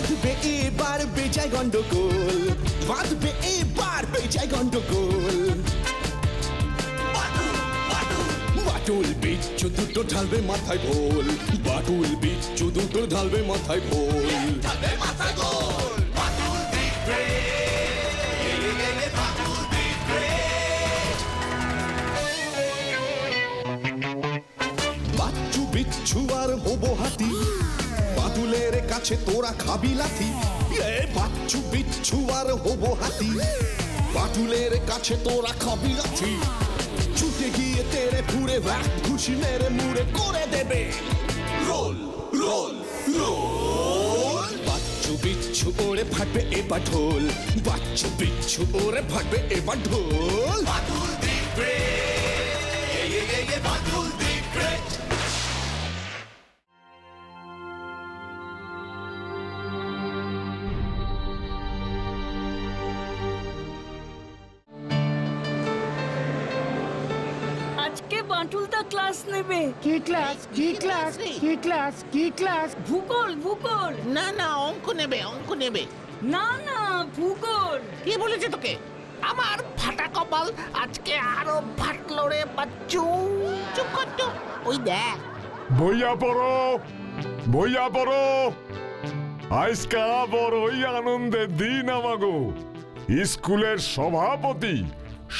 বাঁধবে এবার বেজায় গন্ডগোল, বাঁধবে এবার বেজায় গন্ডগোল। বাটুল বিচ্ছু দুটো ঢালবে মাথায় ভোল, বাটুল বিচ্ছু দুটো ঢালবে মাথায় ভোল। বাচ্চু বিচ্ছু আর হবো হাতি, বাদুলের কাছে তোরা খাবি লাথি। বাচ্চু বিচ্ছু আর হবো হাতি, বাদুলের কাছে তোরা খাবি লাথি। ছুটে গিয়ে তেরে ফুড়ে ঘুষি মেরে মুড়ে করে দেবে রোল রোল রোল। বাচ্চু বিচ্ছু ওরে ফাটবে এবার ঢোল, বাচ্চু বিচ্ছু ওরে ফাটবে এবার ঢোল। বাদুল দিবে বাদুল দিবে। আজকে বাটুলদা ক্লাস নেবে। কি ক্লাস কি ক্লাস কি ক্লাস কি ক্লাস? ভূগোল ভূগোল। না না, অঙ্ক নেবে অঙ্ক নেবে। না না, ভূগোল। কে বলেছে তোকে? আমার ফাটা কপাল আজকে আরো ফাটলো রে বাচ্চু। চুপ কর তো, ওই দেখ। বইয়া পড়ো বইয়া পড়ো, আজকা বড়ই আনন্দের দিন আমাগো। স্কুলের সভাপতি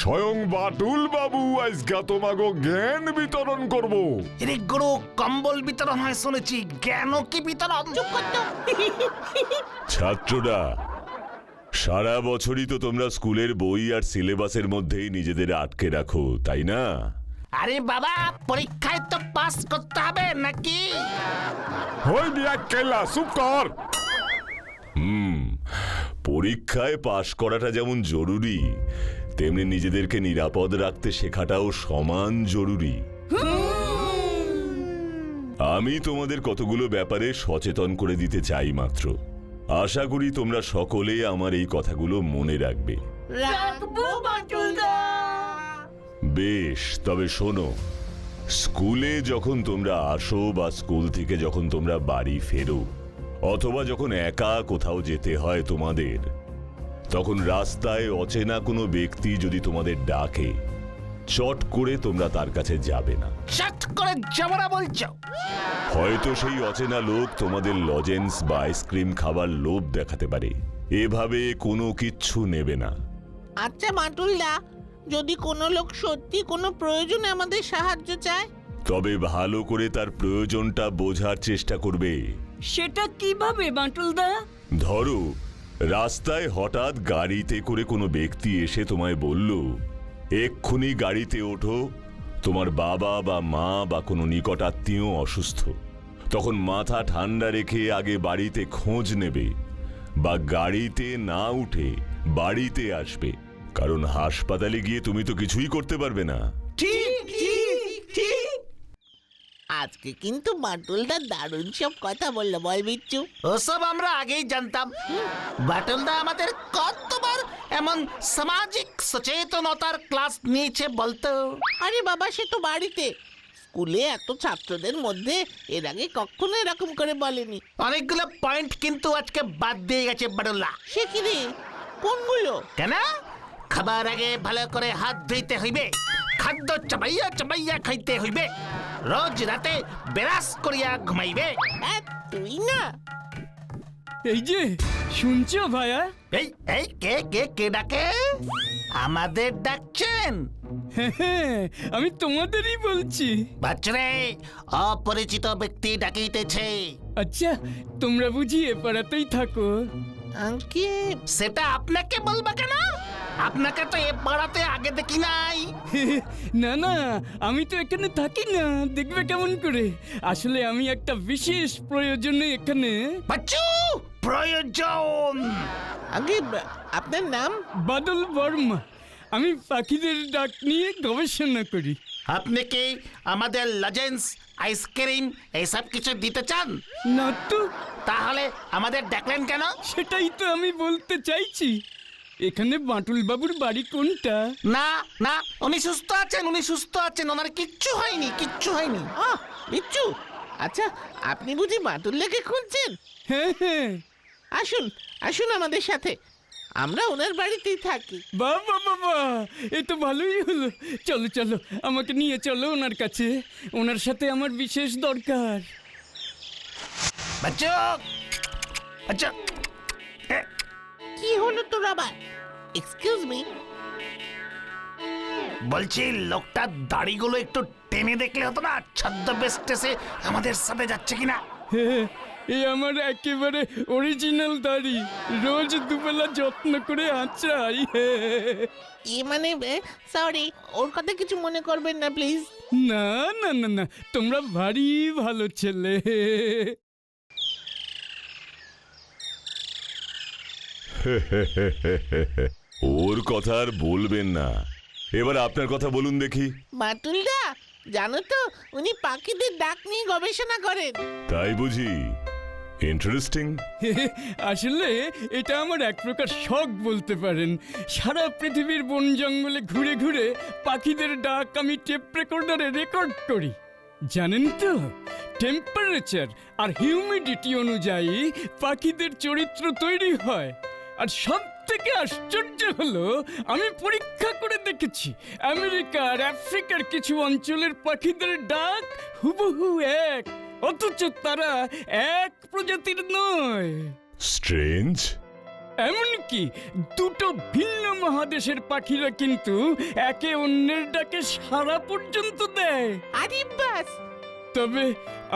স্বয়ং বাটুল বাবু আজকা তোমাগো জ্ঞান বিতরণ করব। রে গুরু, কম্বল বিতরণ হয় শুনেছি, জ্ঞান কি বিতরণ? চুপ কর তো। ছাত্ররা, সারা বছরই তো তোমরা স্কুলের বই আর সিলেবাসের মধ্যেই নিজেদের আটকে রাখো, তাই না? আরে বাবা, পরীক্ষায় তো পাস করতে হবে নাকি? হই বিয়া কেলা, চুপ কর। পরীক্ষায় পাশ করাটা যেমন জরুরি, তেমনি নিজেদেরকে নিরাপদ রাখতে শেখাটাও সমান জরুরি। আমি তোমাদের কতগুলো ব্যাপারে সচেতন করে দিতে চাই মাত্র। আশা করি তোমরা সকলে আমার এই কথাগুলো মনে রাখবে। রাখবো বাটুলদা। বেশ, তবে শোনো, স্কুলে যখন তোমরা আসো বা স্কুল থেকে যখন তোমরা বাড়ি ফেরো, অথবা যখন একা কোথাও যেতে হয় তোমাদের, তখন রাস্তায় অচেনা কোনো ব্যক্তি যদি তোমাদের ডাকে, চট করে তোমরা তার কাছে যাবে না। চট করে যাবো না বলছো? হয়তো সেই অচেনা লোক তোমাদের লজেন্স বা আইসক্রিম খাবার লোভ দেখাতে পারে, এভাবে কোনো কিচ্ছু নেবে না। আচ্ছা বাটুলদা, যদি কোনো লোক সত্যি কোনো প্রয়োজনে আমাদের সাহায্য চায়? তবে ভালো করে তার প্রয়োজনটা বোঝার চেষ্টা করবে। সেটা কিভাবে বাটুলদা? ধরো, রাস্তায় হঠাৎ গাড়িতে করে কোনো ব্যক্তি এসে তোমায় বলল, এক্ষুনি গাড়িতে ওঠো, তোমার বাবা বা মা বা কোনো নিকট আত্মীয় অসুস্থ। তখন মাথা ঠান্ডা রেখে আগে বাড়িতে খোঁজ নেবে, বা গাড়িতে না উঠে বাড়িতে আসবে, কারণ হাসপাতালে গিয়ে তুমি তো কিছুই করতে পারবে না। ঠিক ঠিক ঠিক। আজকে কিন্তু বাটুলদা দারুণ সব কথা বললো, বল বিচ্ছু? ওসব আমরা আগেই জানতাম। বাটুলদা আমাদের কতবার এমন সামাজিক সচেতনতার ক্লাস নিয়েছে বলতো? আরে বাবা, সে তো বাড়িতে। স্কুলে এত ছাত্রদের মধ্যে এর আগে কখনো এরকম করে বলেনি। অনেকগুলো পয়েন্ট কিন্তু আজকে বাদ দিয়ে গেছে বাটুলদা। সে কি রে? কোনগুলো? কেন? খাবার আগে ভালো করে হাত ধুইতে হইবে, খাদ্য চাবাইয়া চাবাইয়া খাইতে হইবে, রোজ রাতে বেরাস করিয়া ঘুমাইবে। তুই না? এই যে শুনছো ভাইয়া? এই এই কে কে কে ডাকে? আমাদের ডাকছেন? হ্যাঁ, আমি তোমাদেরই বলছি। বাচ্চারে, অপরিচিত ব্যক্তি ডাকিতেছে। আচ্ছা, তোমরা বুঝি এ পাড়াতেই থাকো? সেটা আপনাকে বলবা কেন? আপনাকে তো এ পাড়াতে আগে দেখি নাই। না না, আমি তো এখানে থাকি না, দেখবে কেমন করে? আসলে আমি একটা বিশেষ প্রয়োজনে এখানে। বাচ্চু, প্রয়োজন? আগে আপনার নাম? বাদল বর্মা। আমি পাখিদের ডাক নিয়ে গবেষণা করি। আপনি কি আমাদের লজেন্স, আইসক্রিম এইসব কিছু দিতে চান? না তো। তাহলে আমাদের ডাকলেন কেন? সেটাই তো আমি বলতে চাইছি। এখানে বাটুল বাবুর বাড়ি কোনটা? না না, উনি সুস্থ আছেন, উনি সুস্থ আছেন, ওনার কিচ্ছু হয়নি, কিচ্ছু হয়নি। বিচ্ছু, আচ্ছা আপনি বুঝি বাটুলদাকে খুঁজছেন? হ্যাঁ হ্যাঁ। আসুন আসুন আমাদের সাথে, আমরা ওনার বাড়িতেই থাকি। বাবা বাবা, এ তো ভালোই হলো। চলো চলো, আমাকে নিয়ে চলো ওনার কাছে। ওনার সাথে আমার বিশেষ দরকার। বাচ্চা আচ্ছা, কি হলো তোর আবার? এক্সকিউজ মি, বলছি লোকটার দাড়িগুলো একটু টেনে দেখলে হতো না, ছদ্মবেশ টেসে আমাদের সাথে যাচ্ছে কিনা। এ আমার একেবারে অরিজিনাল দাড়ি, রোজ দুবেলা যত্ন করে আঁচড়াই। মানে সরি, ওর কথা কিছু মনে করবেন না প্লিজ। না না না না, তোমরা ভারী ভালো ছেলে। ওর কথা আর বলবেন না, এবার আপনার কথা বলুন দেখি। বাটুলদা, জানো তো উনি পাখিদের ডাক নিয়ে গবেষণা করেন। তাই বুঝি? ইন্টারেস্টিং। আসলে এটা আমার এক প্রকার শখ বলতে পারেন। সারা পৃথিবীর বন জঙ্গলে ঘুরে ঘুরে পাখিদের ডাক আমি টেপ রেকর্ডারে রেকর্ড করি। জানেন তো, টেম্পারেচার আর হিউমিডিটি অনুযায়ী পাখিদের চরিত্র তৈরি হয়। আর সব থেকে আশ্চর্য হলো, আমি পরীক্ষা করে দেখেছি আমেরিকার আফ্রিকার কিছু অঞ্চলের পাখিদের ডাক হুবহু এক, অথচ তারা এক প্রজাতির নয়। স্ট্রেঞ্জ। এমনকি দুটো ভিন্ন মহাদেশের পাখিরা কিন্তু একে অন্যের ডাকে সাড়া পর্যন্ত দেয়। আরে বাস, তবে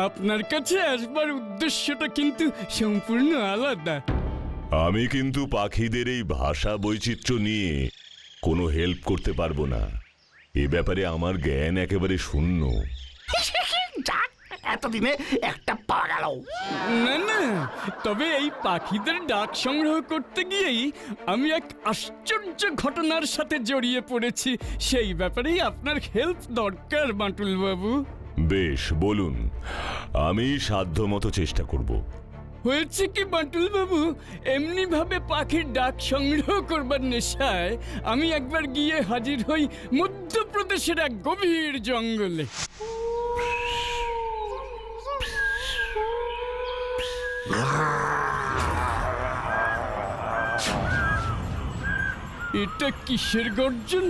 আপনার কাছে আসবার উদ্দেশ্যটা কিন্তু সম্পূর্ণ আলাদা। আমি কিন্তু পাখিদের এই ভাষা বৈচিত্র্য নিয়ে কোনো হেল্প করতে পারবো না। এ ব্যাপারে আমার জ্ঞান একেবারে শূন্য। যাক, এতদিনে একটা পাওয়া গেল। না না, তবে এই পাখিদের ডাক সংগ্রহ করতে গিয়েই আমি এক আশ্চর্য ঘটনার সাথে জড়িয়ে পড়েছি। সেই ব্যাপারেই আপনার হেল্প দরকার বাঁটুল বাবু। বেশ, বলুন, আমি সাধ্যমতো চেষ্টা করব। হয়েছে কি বাঁটুল বাবু, এমনি ভাবে পাখির ডাক সংগ্রহ করবার নেশায় আমি একবার গিয়ে হাজির হই মধ্যপ্রদেশের এক গভীর জঙ্গলে। এটা কিসের গর্জন?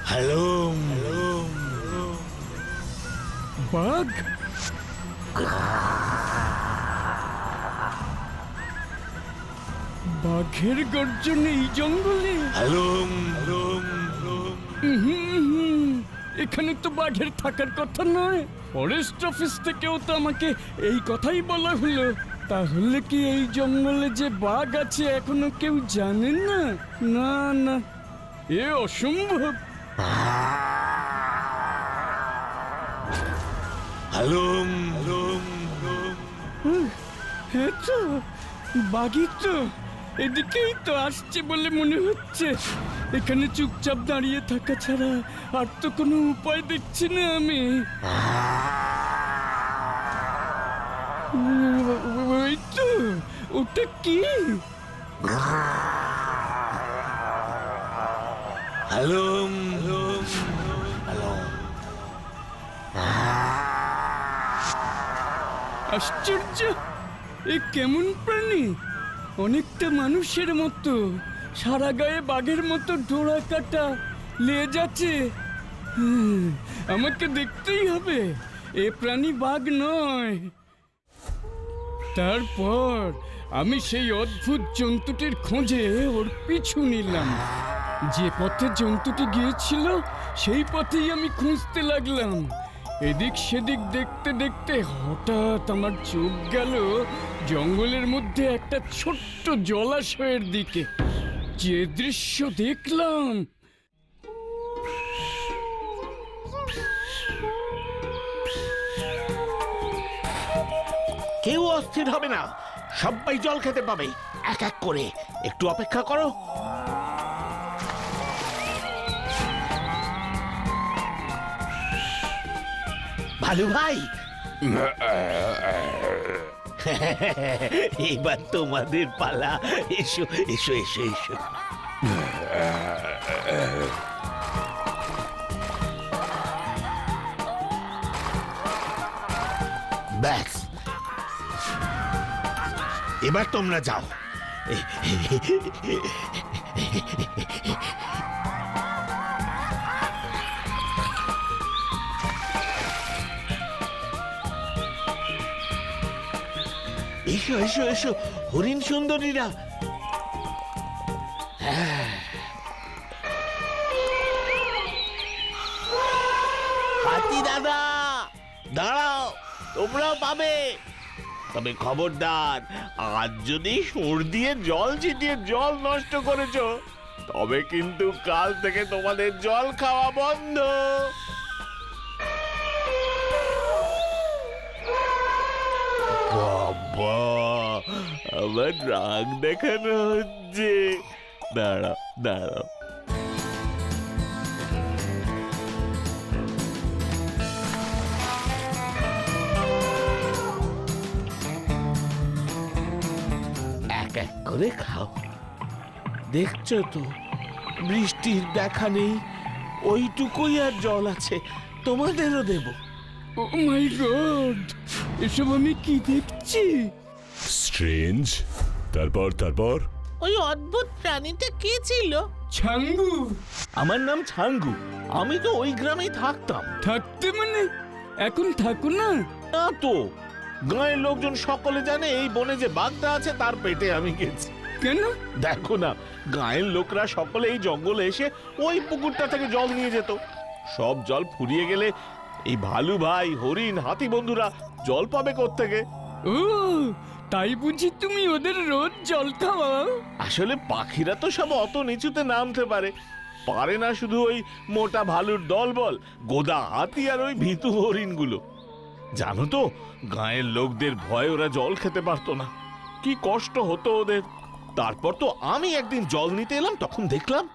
হ্যালো, বাঘ? বাঘের গর্জন এই জঙ্গলে? হ্যালো, এখানে তো বাঘের থাকার কথা নয়। ফরেস্ট অফিস থেকেও তো আমাকে এই কথাই বলা হলো। তাহলে কি এই জঙ্গলে যে বাঘ আছে এখনো কেউ জানে না? না না, এ অসম্ভব। হ্যালো, হ্যাঁ তো, বাঘই তো এদিকেই তো আসছে বলে মনে হচ্ছে। এখানে চুপচাপ দাঁড়িয়ে থাকা ছাড়া আর তো কোনো উপায় দেখছি না আমি। ওই তো, ওটা কি? হ্যালো, আশ্চর্য, এ কেমন প্রাণী? অনেকটা মানুষের মতো, সারা গায়ে বাঘের মতো ডোরা কাটা, লেজ আছে। আমাকে দেখতেই হবে, এ প্রাণী বাঘ নয়। তারপর আমি সেই অদ্ভুত জন্তুটির খোঁজে ওর পিছু নিলাম। যে পথে জন্তুটি গিয়েছিল সেই পথেই আমি খুঁজতে লাগলাম। এদিক সেদিক দেখতে দেখতে হঠাৎ আমার চোখ গেল জঙ্গলের মধ্যে একটা ছোট্ট জলাশয়ের দিকে। যে দৃশ্য দেখলাম! কেউ অস্থির হবে না, সবাই জল খেতে পাবে এক এক করে। একটু অপেক্ষা করো। ভালু ভাই, এবার তোমাদের পালা। এসো এসো এসো এসো। ব্যাস, এবার তোমরা যাও। এসো এসো এসো হরিণ সুন্দরীরা। হাতি দাদা দাঁড়াও, তোমরাও পাবে। তবে খবরদার, আজ যদি সুর দিয়ে জল ছিটিয়ে জল নষ্ট করেছো তবে কিন্তু কাল থেকে তোমাদের জল খাওয়া বন্ধ। বাবা, আমার রাগ দেখানো হচ্ছে। দাঁড়াও দাঁড়াও, এক এক করে খাও। দেখছো তো বৃষ্টির দেখা নেই, ওইটুকুই আর জল আছে, তোমাদেরও দেব। ও মাই গড, এসব আমি কি দেখছি? স্ট্রেঞ্জ। তারপর তারপর ওই অদ্ভুত প্রাণীটা কে ছিল? ছাঙ্গু। আমার নাম ছাঙ্গু, আমি তো ওই গ্রামেই থাকতাম। থাকতে মানে এখন থাকো না? না তো, গাঁয়ের লোকজন সকলে জানে এই বনে যে বাঘটা আছে তার পেটে আমি গেছি। কেন? দেখো না, গাঁয়ের লোকরা সকলে এই জঙ্গলে এসে ওই পুকুরটা থেকে জল নিয়ে যেত। সব জল ফুরিয়ে গেলে এই ভালু ভাই, হরিণ, হাতি বন্ধুরা জল পাবে কোত্থেকে? ও, তাই বুঝি তুমি ওদের রোজ জল খাওয়াও? আসলে পাখিরা তো সব অত নিচুতে নামতে পারে পারে না, শুধু ওই মোটা ভালুর দলবল, গোদা হাতি আর ওই ভীতু হরিণগুলো। জানো তো, গাঁয়ের লোকদের ভয়ে ওরা জল খেতে পারতো না, কি কষ্ট হতো ওদের। তারপর তো আমি একদিন জল নিতে এলাম, তখন দেখলাম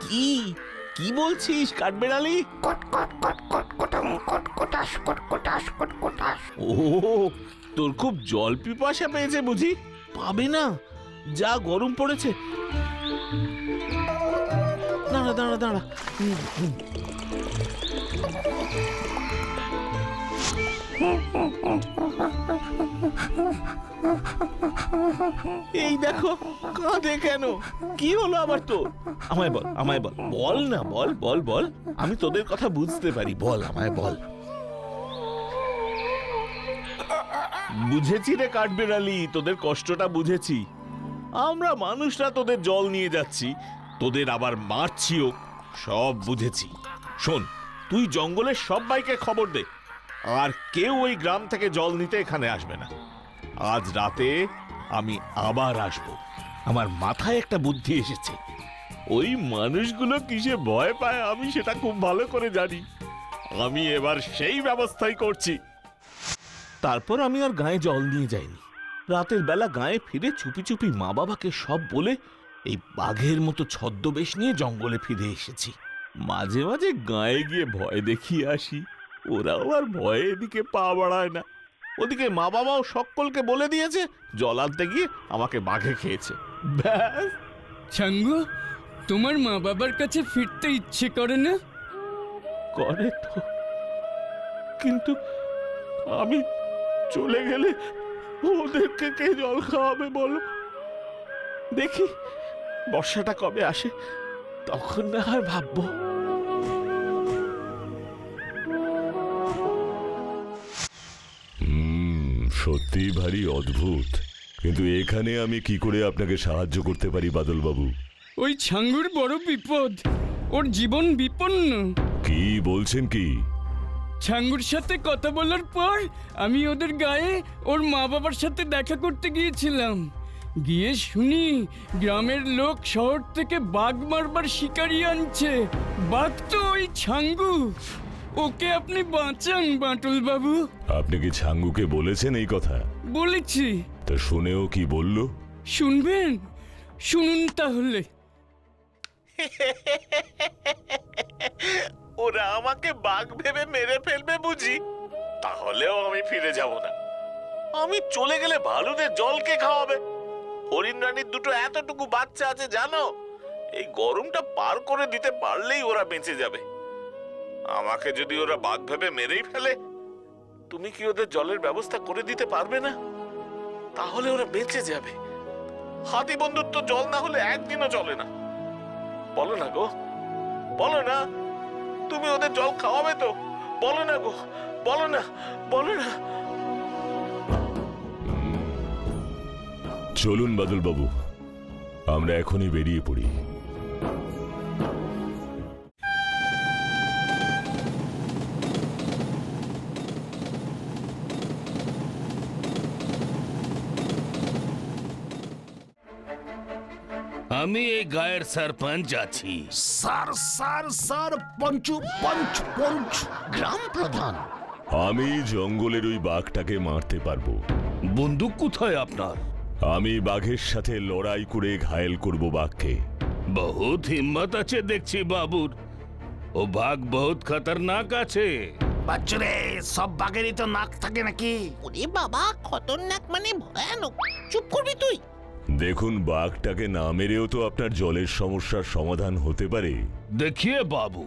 কি কি বলছিস কাঠবেড়ালি? ও, তোর খুব জল পিপাসা পেয়েছে বুঝি? পাবে না, যা গরম পড়েছে। দাঁড়া দাঁড়া দাঁড়া, এই দেখো কাঁদে কেন? কি হলো আবার তো? আমায় বল, আমায় বল, বল না, বল বল বল, আমি তোদের কথা বুঝতে পারি, বল আমায় বল। বুঝেছি রে কাঠবেড়ালি, তোদের কষ্টটা বুঝেছি। আমরা মানুষরা তোদের জল নিয়ে যাচ্ছি, তোদের আবার মারছিও, সব বুঝেছি। শোন, তুই জঙ্গলের সবাইকে খবর দে, আর কেউ ওই গ্রাম থেকে জল নিতে এখানে আসবে না। আজ রাতে আমি আবার আসব। আমার মাথায় একটা বুদ্ধি এসেছে। ওই মানুষগুলো কিসে ভয় পায় আমি সেটা খুব ভালো করে জানি। আমি এবার সেই ব্যবস্থাই করছি। তারপর আমি আর গায়ে জল নিয়ে যাইনি। রাতের বেলা গায়ে ফিরে চুপি চুপি মা বাবাকে সব বলে এই বাঘের মতো ছদ্মবেশ নিয়ে জঙ্গলে ফিরে এসেছি। মাঝে মাঝে গায়ে গিয়ে ভয় দেখিয়ে আসি, ওরাও আর ভয়ে এদিকে পা বাড়ায় না। ওদিকে মা বাবাও সকলকে বলে দিয়েছে জল আনতে গিয়ে আমাকে বাঘে খেয়েছে। ব্যাস। ছাঙ্গু, তোমার মা বাবার কাছে ফিরতে ইচ্ছে করে না? করে তো, কিন্তু আমি চলে গেলে ওদেরকে কে জল খাওয়াবে বলো? দেখি বর্ষাটা কবে আসে, তখন না হয় ভাববো। সত্যি ভারী অদ্ভুত, কিন্তু এখানে আমি কি করে আপনাকে সাহায্য করতে পারি বাদল বাবু? ওই ছাঙ্গুর বড় বিপদ, ওর জীবন বিপন্ন। কি বলছেন কি? ছাঙ্গুর সাথে কথা বলার পর আমি ওদের গায়ে ওর মা বাবার সাথে দেখা করতে গিয়েছিলাম। গিয়ে শুনি গ্রামের লোক শহর থেকে বাঘ মারবার শিকারি আনছে। বাঘ তো ওই ছাঙ্গু। ওকে আপনি বাঁচান বাঁটুল বাবু। আপনি কি ছাঙ্গুকে বলেছেন এই কথা? বলেছি। তা শুনেও কি বলল? শুনবেন? শুনুন তাহলে। ওরা আমাকে বাঘ ভেবে মেরে ফেলবে বুঝি? তাহলেও আমি ফিরে যাব না। আমি চলে গেলে ভালুদের জলকে খাওয়াবে? হরিণ রানীর দুটো এতটুকু বাচ্চা আছে জানো, এই গরমটা পার করে দিতে পারলেই ওরা বেঁচে যাবে। আমাকে যদি ওরা বাঘ ভেবে মেরেই ফেলে, তুমি কি ওদের জলের ব্যবস্থা করে দিতে পারবে না? তাহলে ওরা বেঁচে যাবে। হাতি বন্ধুর তো জল না হলে একদিনও চলে না। বলো না গো, বলো না, তুমি ওদের জল খাওয়াবে তো? বলো না গো, বলো না, বলো না। চলুন বাদল বাবু, আমরা এখনই বেরিয়ে পড়ি। আমি এই গায়ের সরপঞ্চ আছি। স্যার স্যার স্যার পঞ্চু পঞ্চ পঞ্চ গ্রাম প্রধান। আমি জঙ্গলের ওই বাঘটাকে মারতে পারবো। বন্দুক কোথায় আপনার? আমি বাঘের সাথে লড়াই করে ঘায়েল করব বাঘকে। বহুত হিম্মত আছে দেখছি বাবুর। ও বাঘ বহুত খতরনাক আছে। বাচ্চুরে, সব বাঘেরই তো নাক থাকে নাকি? ওরে বাবা, খতরনাক মানে ভয়ানক। চুপ করবি তুই। দেখুন, বাঘটাকে না মেরেও তো আপনার জলের সমস্যার সমাধান হতে পারে। দেখিয়ে বাবু,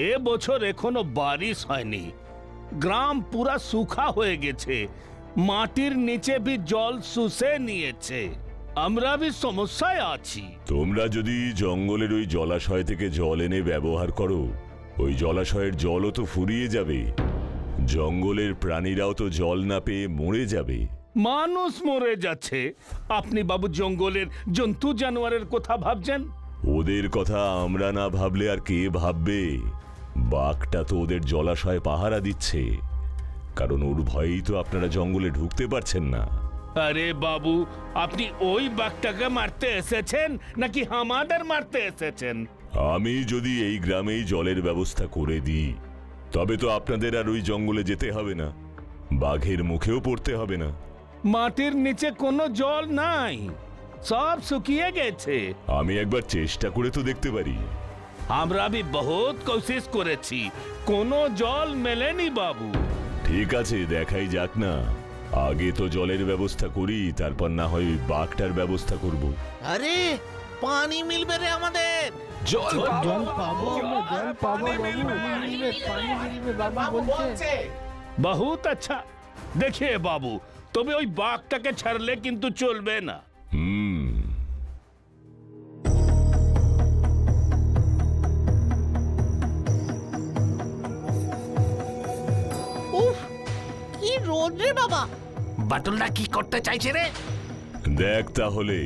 এ বছর এখনো বারিশ হয়নি, গ্রাম পুরা শুখা হয়ে গেছে, মাটির নিচে ভি জল শুষে নিয়েছে, আমরা ভি সমস্যায় আছি। তোমরা যদি জঙ্গলের ওই জলাশয় থেকে জল এনে ব্যবহার করো, ওই জলাশয়ের জলও তো ফুরিয়ে যাবে। জঙ্গলের প্রাণীরাও তো জল না পেয়ে মরে যাবে। মানুষ মরে যাচ্ছে, আপনি বাবু জঙ্গলের জন্তু জানোয়ারের কথা ভাবছেন? ওদের কথা আমরা না ভাবলে আর কে ভাববে? বাঘটা তো ওদের জলাশয় পাহারা দিচ্ছে, কারণ ওর ভয়েই তো আপনারা জঙ্গলে ঢুকতে পারছেন না। আরে বাবু, আপনি ওই বাঘটাকে মারতে এসেছেন নাকি আমাদের মারতে এসেছেন? আমি যদি এই গ্রামেই জলের ব্যবস্থা করে দিই, তবে তো আপনাদের আর ওই জঙ্গলে যেতে হবে না, বাঘের মুখেও পড়তে হবে না। মাটির নিচে কোনো জল নাই, সব শুকিয়ে গেছে। আমি একবার চেষ্টা করে তো দেখতে পারি। আমরা भी बहुत कोशिश করেছি, কোনো জল মেলেনি বাবু। ঠিক আছে, দেখাই যাক না। আগে তো জলের ব্যবস্থা করি, তারপর না হয় ওই বাঘটার ব্যবস্থা করব। আরে পানি মিলবে রে আমাদের। জল পাবো আমরা, জল পাবো বাবু, পানি মিলবে বাবু বলছে। बहुत अच्छा। देखिए বাবু, তবে ওই বাঘটাকে ছাড়লে কিন্তু চলবে না। উফ, কি রোদ রে বাবা। বাটুলদা কি করতে চাইছে রে? দেখ তাহলে,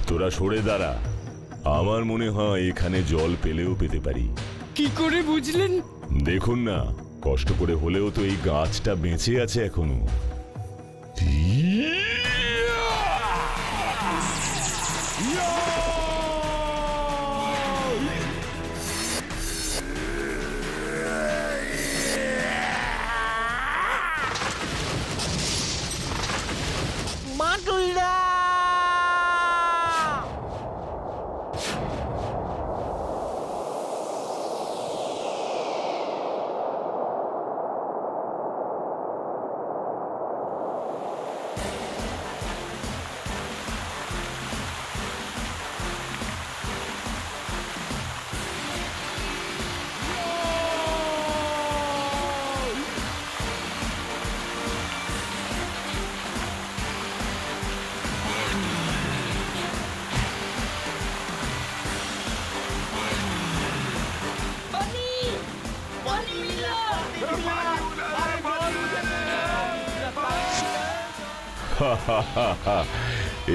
তোরা সরে দাঁড়া। আমার মনে হয় এখানে জল পেলেও পেতে পারি। কি করে বুঝলেন? দেখুন না, কষ্ট করে হলেও তো এই গাছটা বেঁচে আছে এখনো। মাটুলদা!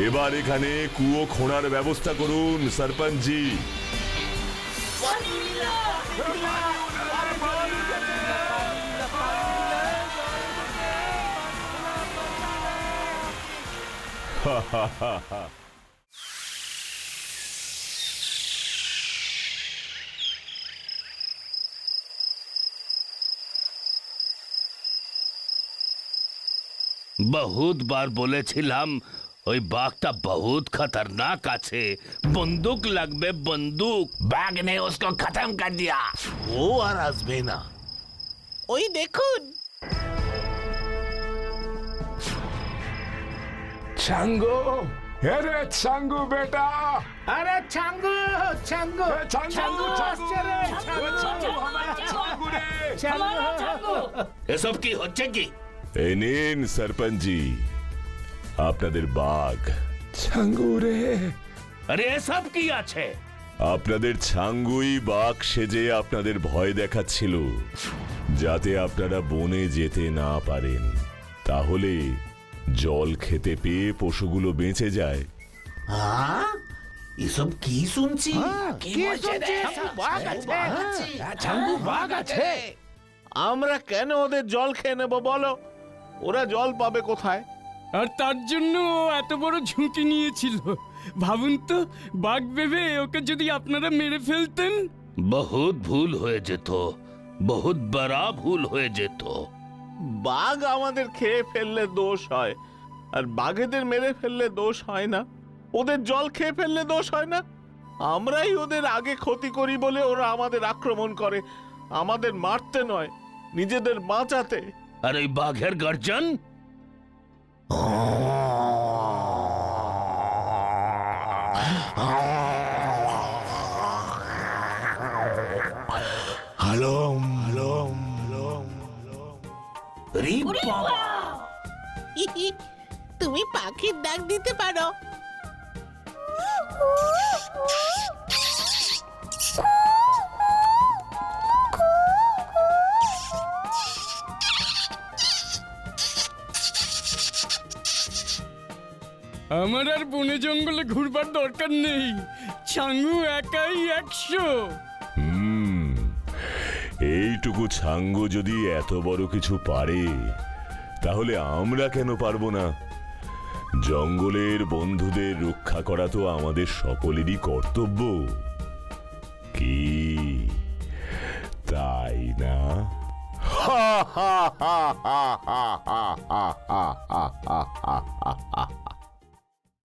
এবার এখানে কুয়ো খোঁড়ার ব্যবস্থা করুন সরপঞ্চজি। বহুত বার বলেছিলাম ওই বাঘটা বহুত খতরনাক আছে, বন্দুক লাগবে বন্দুক। बाघ ने उसको खत्म कर दिया, वो और আসবে না। ওই দেখুন। ছাঙ্গু রে ছাঙ্গু বেটা আরে ছাঙ্গু ছাঙ্গু ছাঙ্গু আসছে রে, ছাঙ্গু রে এসব কি হচ্ছে কি? এই নিন সরপঞ্চজি আপনাদের বাঘ। ছাঙ্গু রে আরে এসব কি আছে? আপনাদের ছাঙ্গুই বাঘ সেজে আপনাদের ভয় দেখাচ্ছিল, যাতে আপনারা বনে যেতে না পারেন। তাহলে জল খেতে পেয়ে পশুগুলো বেঁচে যায়। এসব কি শুনছি? ছাঙ্গু বাঘ আছে। আমরা কেন ওদের জল খেয়ে নেবো বলো? ওরা জল পাবে কোথায়? আর তার জন্য ও এত বড় ঝুঁকি নিয়েছিল। ভাবুন তো, বাঘ ভেবে ওকে যদি আপনারা মেরে ফেলতেন। বহুত ভুল হয়ে যেত, বহুত বড় ভুল হয়ে যেত। বাঘ আমাদের খেয়ে ফেললে দোষ হয়, আর বাঘেদের মেরে ফেললে দোষ হয় না। ওদের জল খেয়ে ফেললে দোষ হয় না। আমরাই ওদের আগে ক্ষতি করি বলে ওরা আমাদের আক্রমণ করে, আমাদের মারতে নয়, নিজেদের বাঁচাতে। আর এই বাঘের গর্জন? রে বাবা! তুমি পাখির ডাক দিতে পারো? আমার আর বনে জঙ্গলে ঘুরবার দরকার নেই। ছাঙ্গু একাই 100। এইটুকু ছাঙ্গু যদি এত বড় কিছু পারে, তাহলে আমরা কেন পারবো না? জঙ্গলের বন্ধুদের রক্ষা করা তো আমাদের সকলেরই কর্তব্য, কি তাই না? হা হা হা হা হা হা